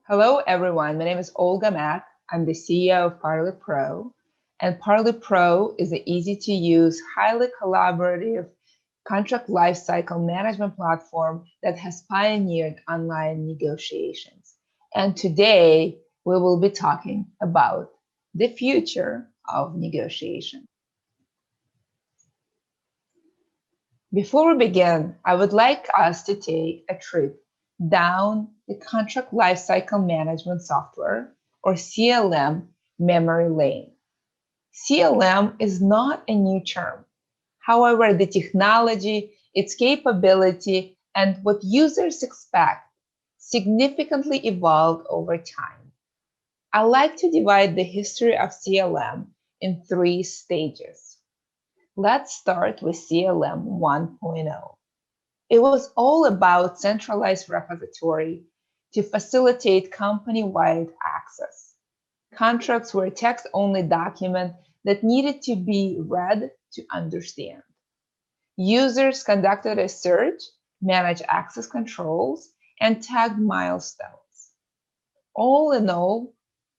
Hello, everyone. My name is Olga Mack. I'm the CEO of Parley Pro. And Parley Pro is an easy-to-use, highly collaborative contract lifecycle management platform that has pioneered online negotiations. And today, we will be talking about the future of negotiation. Before we begin, I would like us to take a trip down the contract lifecycle management software, or CLM, memory lane. CLM is not a new term. However, the technology, its capability, and what users expect significantly evolved over time. I like to divide the history of CLM in 3 stages. Let's start with CLM 1.0. It was all about centralized repository to facilitate company-wide access. Contracts were a text-only document that needed to be read to understand. Users conducted a search, managed access controls, and tagged milestones. All in all,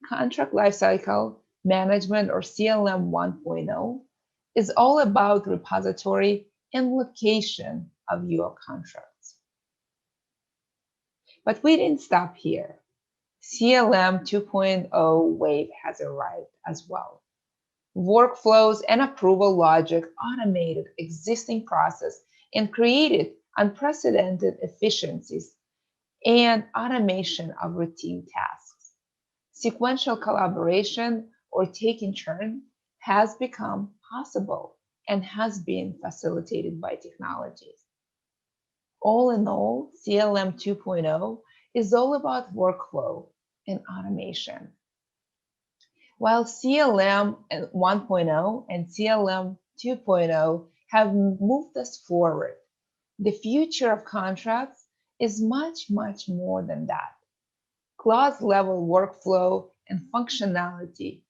Contract Lifecycle Management, or CLM 1.0, is all about repository and location of your contracts. But we didn't stop here. CLM 2.0 wave has arrived as well. Workflows and approval logic automated existing process and created unprecedented efficiencies and automation of routine tasks. Sequential collaboration, or taking turn, has become possible and has been facilitated by technologies. All in all, CLM 2.0 is all about workflow and automation. While CLM 1.0 and CLM 2.0 have moved us forward, the future of contracts is much, much more than that. Clause-level workflow and functionality,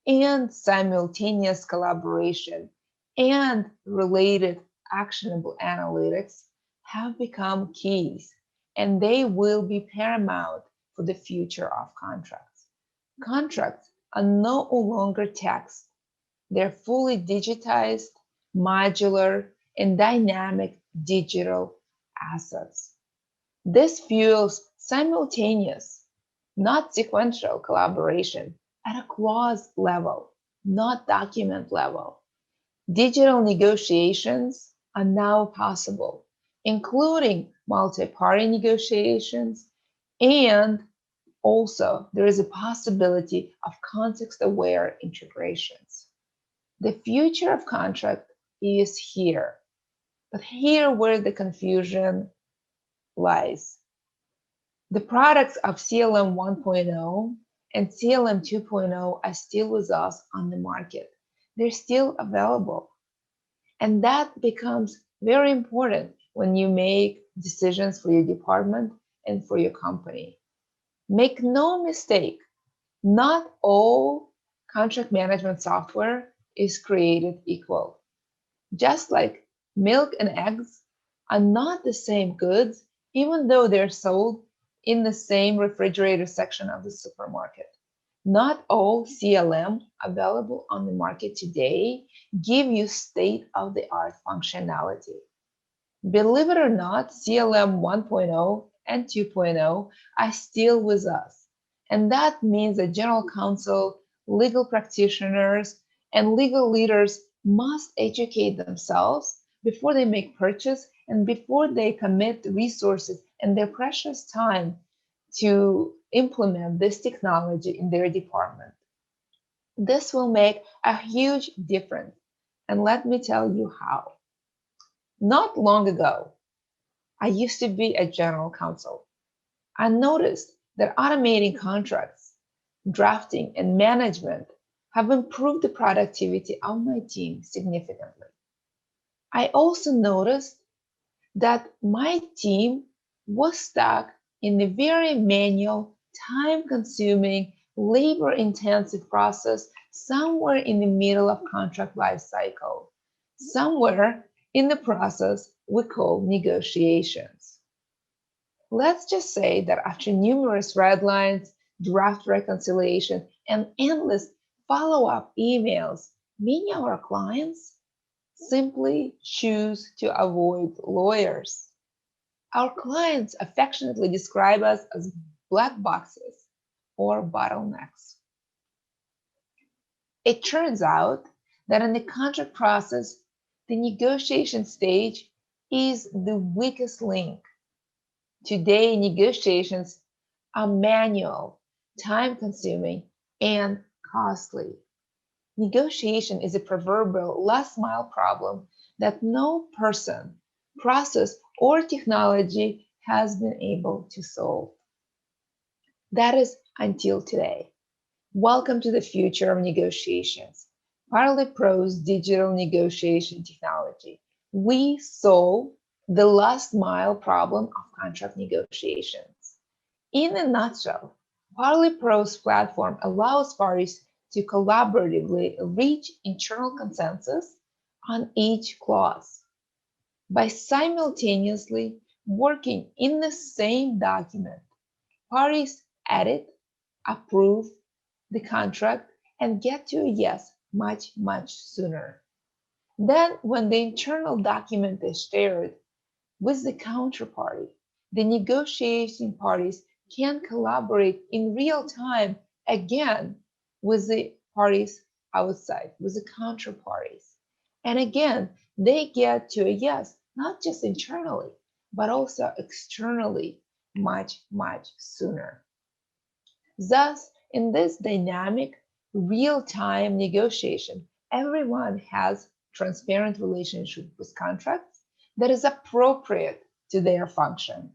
and simultaneous collaboration, and related actionable analytics have become keys, and they will be paramount for the future of contracts. Contracts are no longer text. They're fully digitized, modular, and dynamic digital assets. This fuels simultaneous, not sequential collaboration at a clause level, not document level. Digital negotiations are now possible, including multi-party negotiations, and also there is a possibility of context-aware integrations. The future of contract is here, but here where the confusion lies. The products of CLM 1.0 and CLM 2.0 are still with us on the market. They're still available. And that becomes very important when you make decisions for your department and for your company. Make no mistake, not all contract management software is created equal. Just like milk and eggs are not the same goods, even though they're sold in the same refrigerator section of the supermarket. Not all CLM available on the market today give you state-of-the-art functionality. Believe it or not, CLM 1.0 and 2.0 are still with us. And that means that general counsel, legal practitioners, and legal leaders must educate themselves before they make purchase and before they commit resources and their precious time to implement this technology in their department. This will make a huge difference, and let me tell you how. Not long ago, I used to be a general counsel. I noticed that automating contracts, drafting, and management have improved the productivity of my team significantly. I also noticed that my team was stuck in a very manual, time-consuming, labor-intensive process somewhere in the middle of contract life cycle, somewhere in the process we call negotiations. Let's just say that after numerous red lines, draft reconciliation, and endless follow-up emails, many of our clients simply choose to avoid lawyers. Our clients affectionately describe us as black boxes or bottlenecks. It turns out that in the contract process, the negotiation stage is the weakest link. Today, negotiations are manual, time-consuming, and costly. Negotiation is a proverbial last-mile problem that no person, process, or technology has been able to solve. That is until today. Welcome to the future of negotiations. Parley Pro's digital negotiation technology. We solve the last mile problem of contract negotiations. In a nutshell, Parley Pro's platform allows parties to collaboratively reach internal consensus on each clause. By simultaneously working in the same document, parties edit, approve the contract, and get to a yes much sooner. Then, when the internal document is shared with the counterparty, the negotiating parties can collaborate in real time again with the parties outside, with the counterparties. And again, they get to a yes, not just internally, but also externally much sooner. Thus, in this dynamic, real-time negotiation, everyone has transparent relationship with contracts that is appropriate to their function.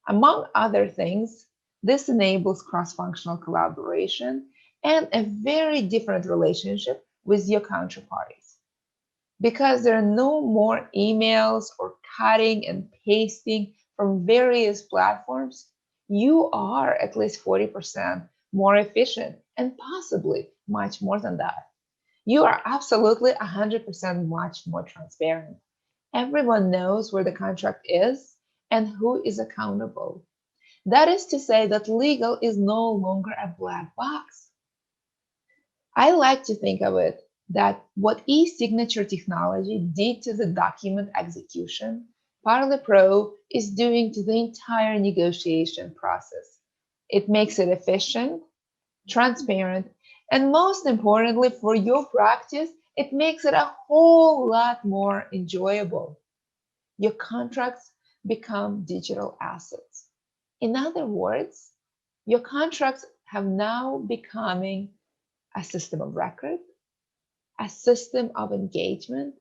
Among other things, this enables cross-functional collaboration and a very different relationship with your counterparties. Because there are no more emails or cutting and pasting from various platforms, you are at least 40% more efficient and possibly much more than that. You are absolutely 100% much more transparent. Everyone knows where the contract is and who is accountable. That is to say that legal is no longer a black box. I like to think of it that what e-signature technology did to the document execution, Parley Pro is doing to the entire negotiation process. It makes it efficient, transparent, and most importantly for your practice, it makes it a whole lot more enjoyable. Your contracts become digital assets. In other words, your contracts have now becoming a system of record, a system of engagement,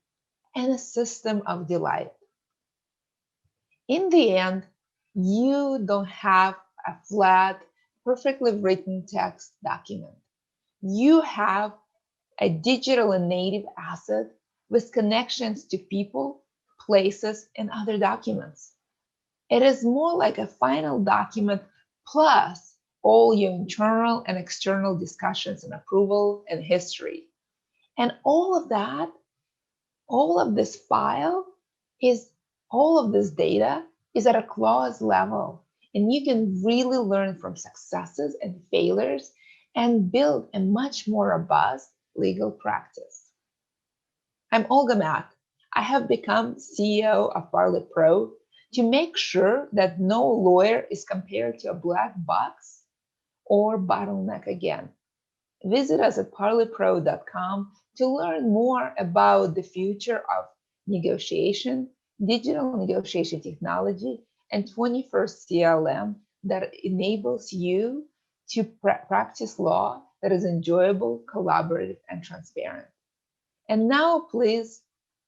and a system of delight. In the end, you don't have a flat, perfectly written text document. You have a digital and native asset with connections to people, places, and other documents. It is more like a final document plus all your internal and external discussions and approval and history. And all of that, all of this file is, all of this data is at a clause level. And you can really learn from successes and failures and build a much more robust legal practice. I'm Olga Mack. I have become CEO of Parley Pro to make sure that no lawyer is compared to a black box or bottleneck again. Visit us at parleypro.com to learn more about the future of negotiation, digital negotiation technology, and 21st CLM that enables you to practice law that is enjoyable, collaborative, and transparent. And now, please,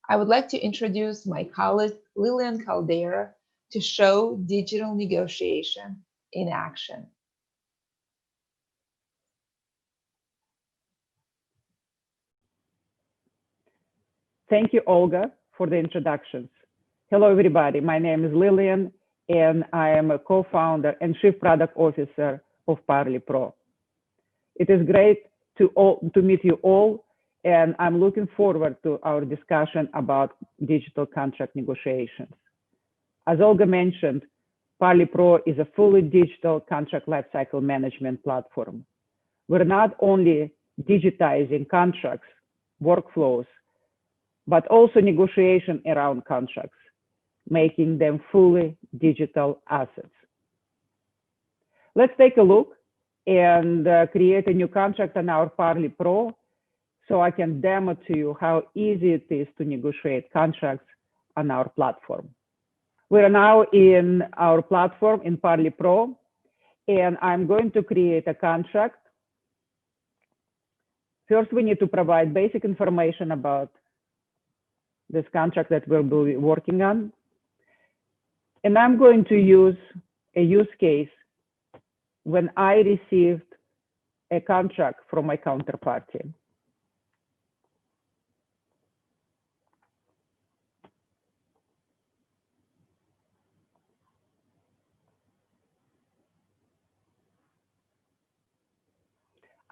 I would like to introduce my colleague, Lillian Caldera, to show digital negotiation in action. Thank you, Olga, for the introductions. Hello, everybody. My name is Lillian, and I am a co-founder and chief product officer of Parley Pro. It is great to meet you all, and I'm looking forward to our discussion about digital contract negotiations. As Olga mentioned, Parley Pro is a fully digital contract lifecycle management platform. We're not only digitizing contracts, workflows, but also negotiation around contracts, making them fully digital assets. Let's take a look and create a new contract on our Parley Pro so I can demo to you how easy it is to negotiate contracts on our platform. We are now in our platform in Parley Pro, and I'm going to create a contract. First, we need to provide basic information about this contract that we'll be working on. And I'm going to use a use case when I received a contract from my counterparty.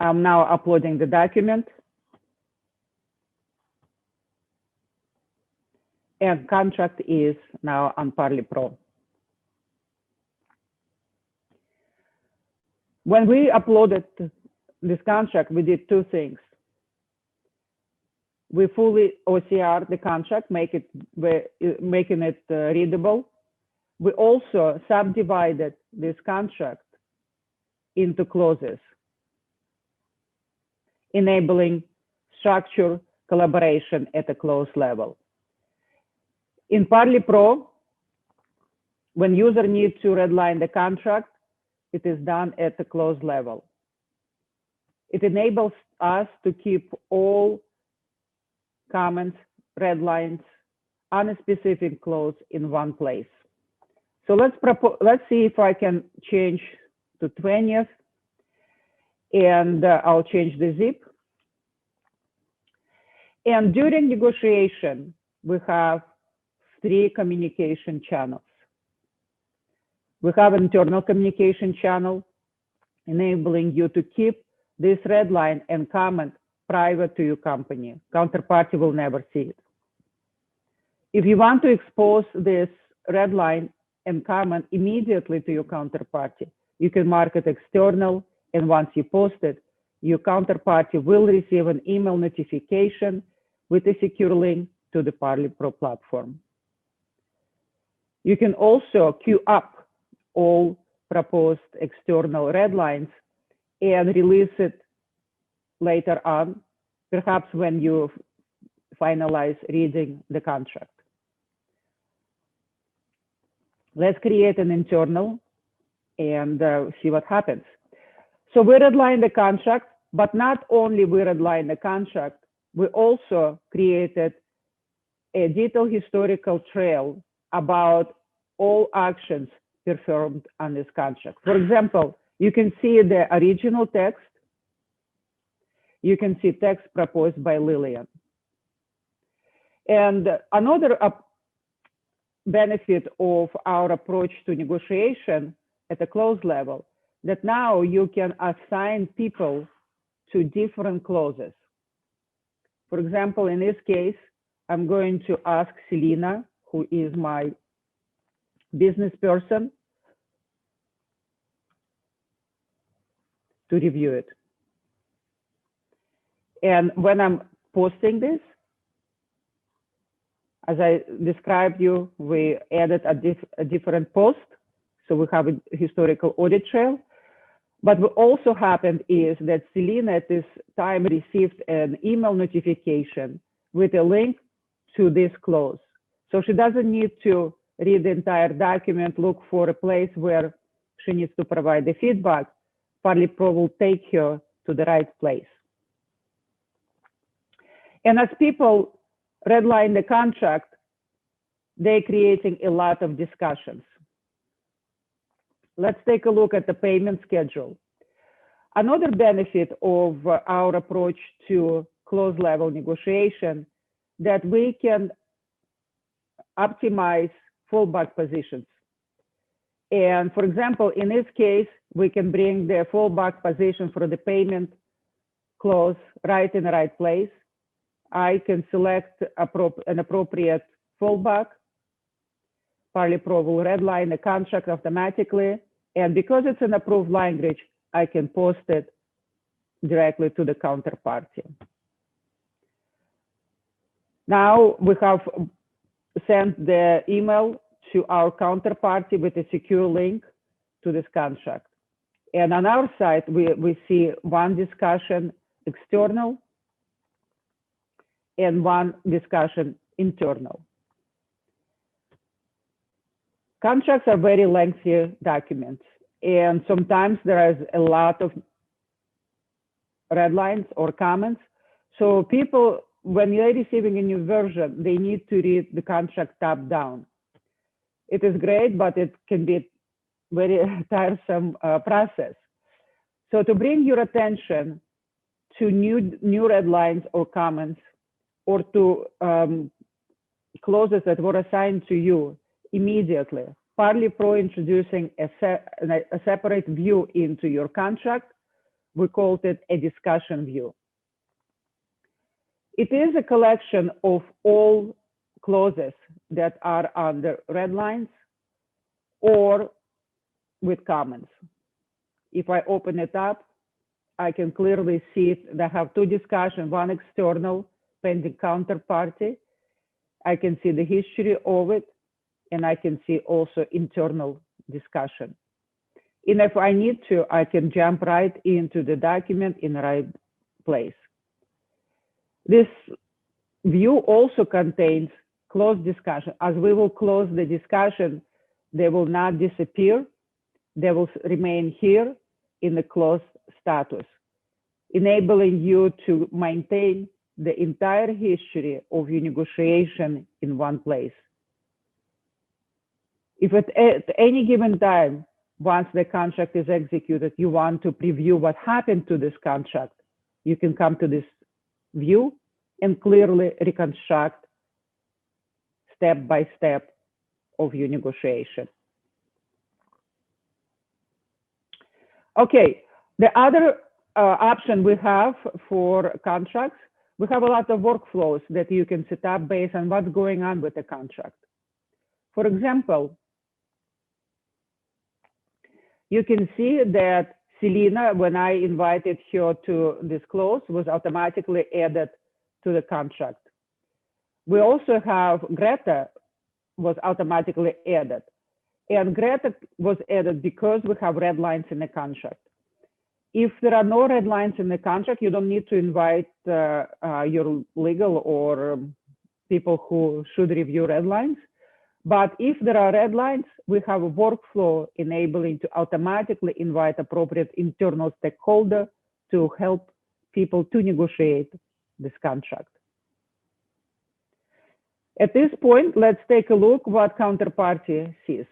I'm now uploading the document. And contract is now on Parley Pro. When we uploaded this contract, we did two things. We fully OCR the contract, making it readable. We also subdivided this contract into clauses, enabling structure collaboration at a clause level. In Parley Pro, when user needs to redline the contract, it is done at the clause level. It enables us to keep all comments, red lines, on a specific clause in one place. So let's see if I can change to 20th, and I'll change the zip. And during negotiation, we have 3 communication channels. We have an internal communication channel, enabling you to keep this red line and comment private to your company. Counterparty will never see it. If you want to expose this red line and comment immediately to your counterparty, you can mark it external, and once you post it, your counterparty will receive an email notification with a secure link to the Parley Pro platform. You can also queue up all proposed external red lines and release it later on, perhaps when you finalize reading the contract. Let's create an internal and see what happens. So we redline the contract, but not only we redline the contract, we also created a detailed historical trail about all actions performed on this contract. For example, you can see the original text. You can see text proposed by Lillian. And another benefit of our approach to negotiation at the clause level, that now you can assign people to different clauses. For example, in this case, I'm going to ask Selena, who is my business person, to review it. And when I'm posting this, as I described you, we added a different post. So we have a historical audit trail. But what also happened is that Selena at this time received an email notification with a link to this clause. So she doesn't need to read the entire document, look for a place where she needs to provide the feedback. Parley Pro will take her to the right place. And as people redline the contract, they're creating a lot of discussions. Let's take a look at the payment schedule. Another benefit of our approach to clause level negotiation, that we can optimize fallback positions. And for example, in this case, we can bring the fallback position for the payment clause right in the right place. I can select an appropriate fallback. Parley Pro will redline the contract automatically. And because it's an approved language, I can post it directly to the counterparty. Now we have sent the email to our counterparty with a secure link to this contract. And on our side, we see one discussion external and one discussion internal. Contracts are very lengthy documents, and sometimes there is a lot of red lines or comments. So people, when they're receiving a new version, they need to read the contract top down. It is great, but it can be very tiresome process. So to bring your attention to new red lines or comments, or to clauses that were assigned to you immediately, Parley Pro introducing a separate view into your contract. We called it a discussion view. It is a collection of all clauses that are under red lines or with comments. If I open it up, I can clearly see it. They have two discussions, one external, pending counterparty. I can see the history of it, and I can see also internal discussion. And if I need to, I can jump right into the document in the right place. This view also contains closed discussion. As we will close the discussion, they will not disappear. They will remain here in the closed status, enabling you to maintain the entire history of your negotiation in one place. If at any given time, once the contract is executed, you want to preview what happened to this contract, you can come to this view and clearly reconstruct step by step of your negotiation. Okay, the other option we have for contracts, we have a lot of workflows that you can set up based on what's going on with the contract. For example, you can see that Selena, when I invited her to this clause, was automatically added to the contract. We also have Greta was automatically added. And Greta was added because we have red lines in the contract. If there are no red lines in the contract, you don't need to invite your legal or people who should review red lines. But if there are red lines, we have a workflow enabling to automatically invite appropriate internal stakeholder to help people to negotiate this contract. At this point, let's take a look what Counterparty sees.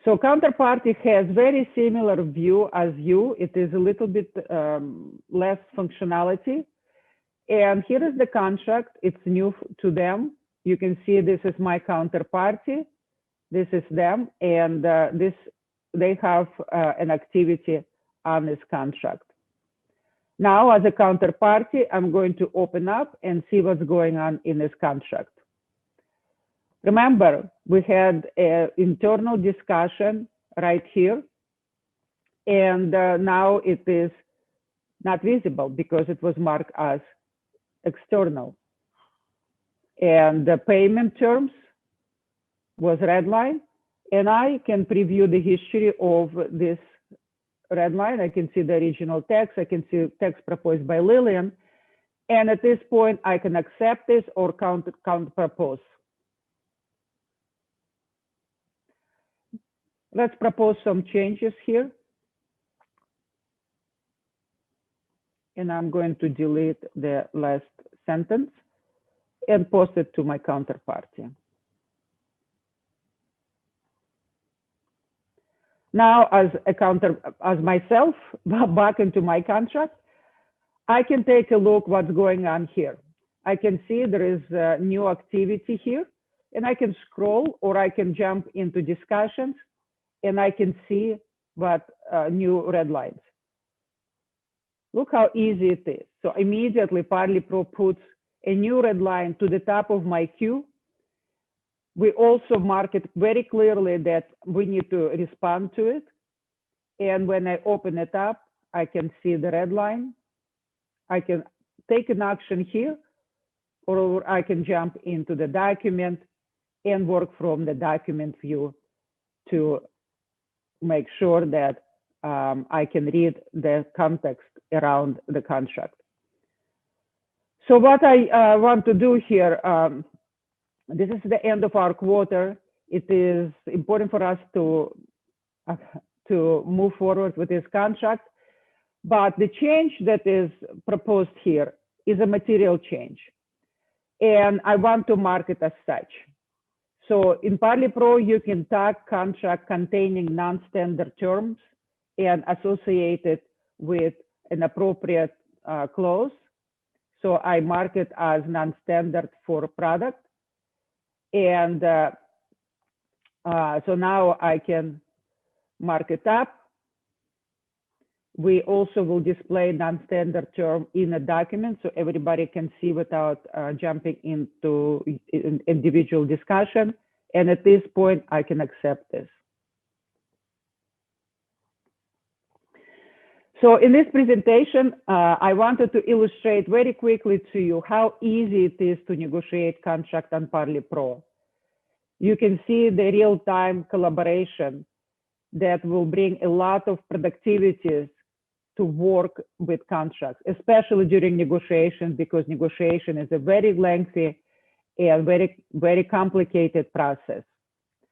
So Counterparty has very similar view as you. It is a little bit less functionality. And here is the contract. It's new to them. You can see this is my counterparty. This is them. And they have an activity on this contract. Now, as a counterparty, I'm going to open up and see what's going on in this contract. Remember, we had an internal discussion right here, and now it is not visible because it was marked as external. And the payment terms was redline, and I can preview the history of this redline. I can see the original text. I can see text proposed by Lillian, and at this point, I can accept this or counter propose. Let's propose some changes here. And I'm going to delete the last sentence and post it to my counterparty. Now, as myself, back into my contract, I can take a look what's going on here. I can see there is a new activity here, and I can scroll or I can jump into discussions, and I can see what new red lines. Look how easy it is. So immediately Parley Pro puts a new red line to the top of my queue. We also mark it very clearly that we need to respond to it. And when I open it up, I can see the red line. I can take an action here, or I can jump into the document and work from the document view to make sure that I can read the context around the contract. So what I want to do here, this is the end of our quarter. It is important for us to move forward with this contract, but the change that is proposed here is a material change, and I want to mark it as such. So in Parley Pro, you can tag contract containing non-standard terms and associate it with an appropriate clause. So I mark it as non-standard for product. And so now I can mark it up. We also will display non-standard term in a document so everybody can see without jumping into individual discussion. And at this point, I can accept this. So in this presentation, I wanted to illustrate very quickly to you how easy it is to negotiate contract on Parley Pro. You can see the real-time collaboration that will bring a lot of productivities to work with contracts, especially during negotiations, because negotiation is a very lengthy and very complicated process.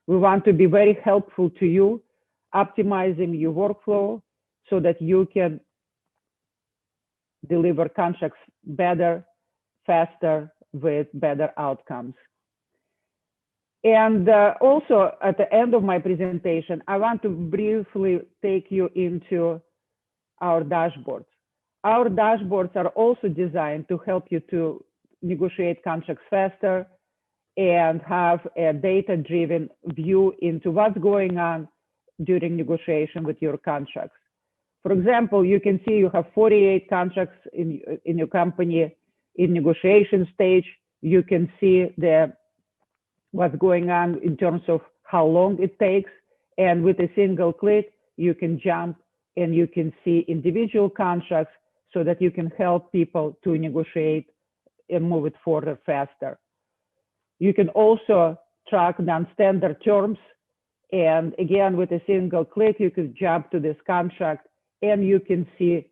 We want to be very helpful to you, optimizing your workflow so that you can deliver contracts better, faster, with better outcomes. And also at the end of my presentation, I want to briefly take you into our dashboards. Our dashboards are also designed to help you to negotiate contracts faster and have a data-driven view into what's going on during negotiation with your contracts. For example, you can see you have 48 contracts in your company in negotiation stage. You can see what's going on in terms of how long it takes. And with a single click, you can jump and you can see individual contracts so that you can help people to negotiate and move it forward faster. You can also track non-standard terms. And again, with a single click, you can jump to this contract and you can see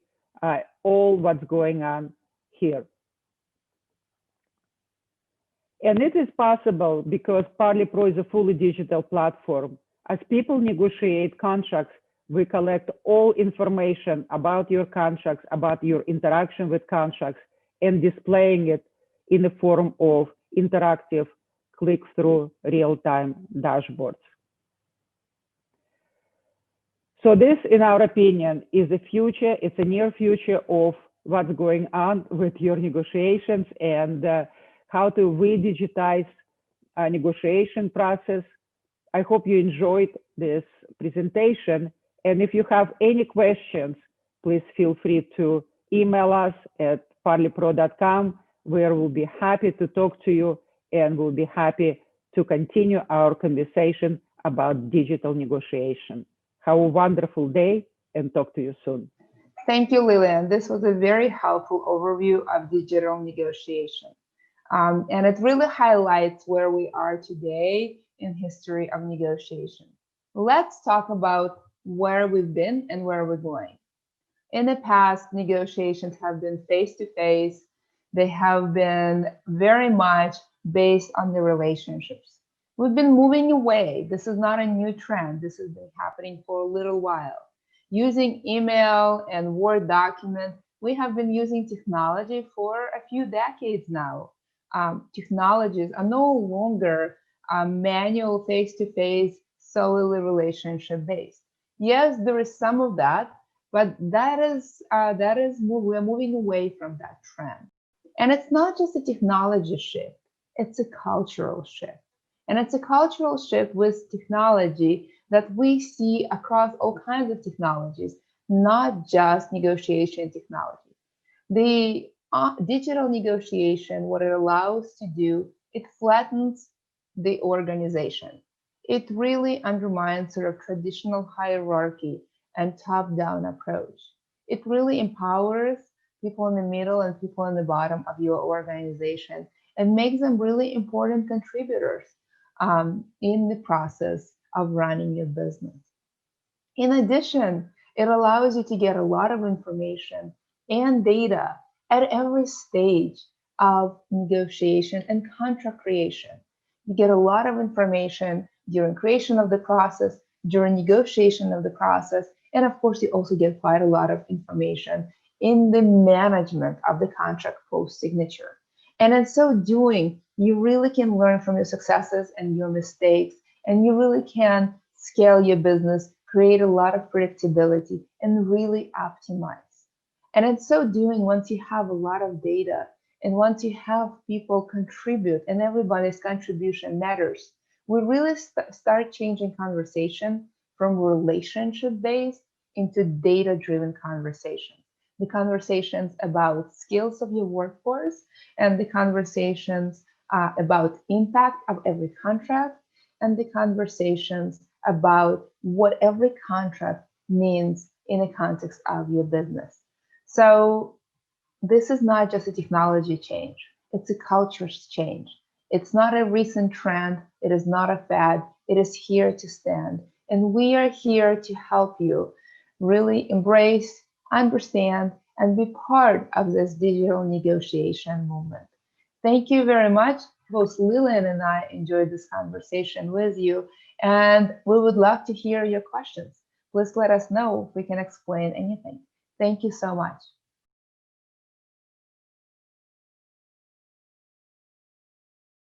all what's going on here. And it is possible because Parley Pro is a fully digital platform. As people negotiate contracts, we collect all information about your contracts, about your interaction with contracts, and displaying it in the form of interactive click-through real-time dashboards. So this, in our opinion, is the future. It's a near future of what's going on with your negotiations and how to re-digitize a negotiation process. I hope you enjoyed this presentation. And if you have any questions, please feel free to email us at parleypro.com, where we'll be happy to talk to you and we'll be happy to continue our conversation about digital negotiation. Have a wonderful day and talk to you soon. Thank you, Lilian. This was a very helpful overview of digital negotiation. And it really highlights where we are today in history of negotiation. Let's talk about where we've been and where we're going. In the past, negotiations have been face-to-face. They have been very much based on the relationships. We've been moving away. This is not a new trend. This has been happening for a little while. Using email and Word document, we have been using technology for a few decades now. Technologies are no longer manual, face-to-face, solely relationship-based. Yes, there is some of that, but we're moving away from that trend. And it's not just a technology shift, it's a cultural shift. And it's a cultural shift with technology that we see across all kinds of technologies, not just negotiation technology. The digital negotiation, what it allows to do, it flattens the organization. It really undermines sort of traditional hierarchy and top-down approach. It really empowers people in the middle and people in the bottom of your organization and makes them really important contributors in the process of running your business. In addition, it allows you to get a lot of information and data at every stage of negotiation and contract creation. You get a lot of information during creation of the process, during negotiation of the process, and of course, you also get quite a lot of information in the management of the contract post-signature. And in so doing, you really can learn from your successes and your mistakes, and you really can scale your business, create a lot of predictability, and really optimize. And in so doing, once you have a lot of data, and once you have people contribute, and everybody's contribution matters, we really start changing conversation from relationship-based into data-driven conversations. The conversations about skills of your workforce and the conversations about impact of every contract and the conversations about what every contract means in the context of your business. So this is not just a technology change, it's a culture change. It's not a recent trend, it is not a fad, it is here to stand. And we are here to help you really embrace, understand, and be part of this digital negotiation movement. Thank you very much. Both Lillian and I enjoyed this conversation with you, and we would love to hear your questions. Please let us know if we can explain anything. Thank you so much.